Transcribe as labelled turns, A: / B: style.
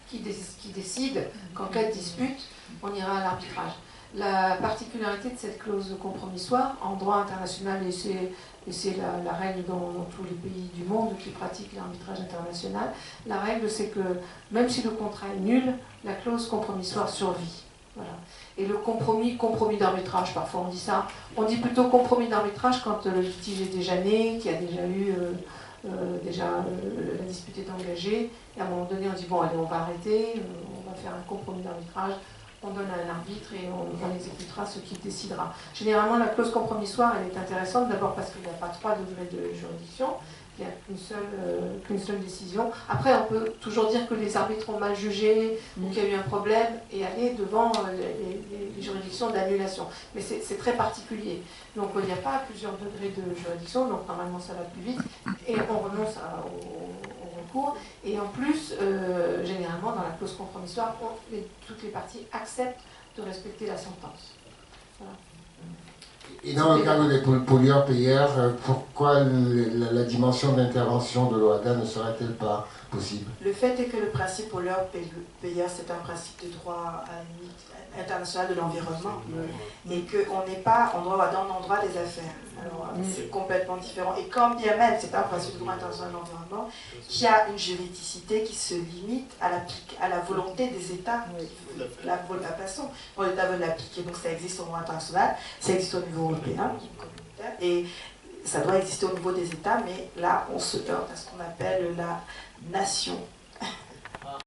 A: qui décide qu'en cas de dispute, on ira à l'arbitrage. La particularité de cette clause compromissoire en droit international, et c'est la règle dans tous les pays du monde qui pratiquent l'arbitrage international, la règle c'est que même si le contrat est nul, la clause compromissoire survit. Voilà. Et le compromis d'arbitrage, parfois on dit ça, on dit plutôt compromis d'arbitrage quand le litige est déjà né, qu'il y a déjà eu, la dispute est engagée, et à un moment donné on dit bon allez on va arrêter, on va faire un compromis d'arbitrage, on donne à un arbitre et on exécutera ce qu'il décidera. Généralement la clause compromissoire elle est intéressante, d'abord parce qu'il n'y a pas 3 degrés de juridiction, il n'y a qu'une seule décision. Après, on peut toujours dire que les arbitres ont mal jugé ou qu'il y a eu un problème et aller devant les juridictions d'annulation. Mais c'est très particulier. Donc, il n'y a pas plusieurs degrés de juridiction, donc normalement ça va plus vite et on renonce au recours. Et en plus, généralement, dans la clause compromissoire, toutes les parties acceptent de respecter la sentence. Voilà.
B: Et dans le cadre des pollueurs-payeurs, pourquoi la dimension d'intervention de l'OADA ne serait-elle pas possible?
C: Le fait est que le principe pollueur-payeur, c'est un principe de droit international de l'environnement et qu'on n'est pas en droit des affaires. Alors, c'est complètement différent. Et quand bien même c'est un principe de droit international de l'environnement, qui a une juridicité qui se limite à la volonté des États, la façon dont l'État veut l'appliquer. Donc ça existe au droit international, ça existe au niveau européen, et ça doit exister au niveau des États, mais là on se heurte à ce qu'on appelle la nation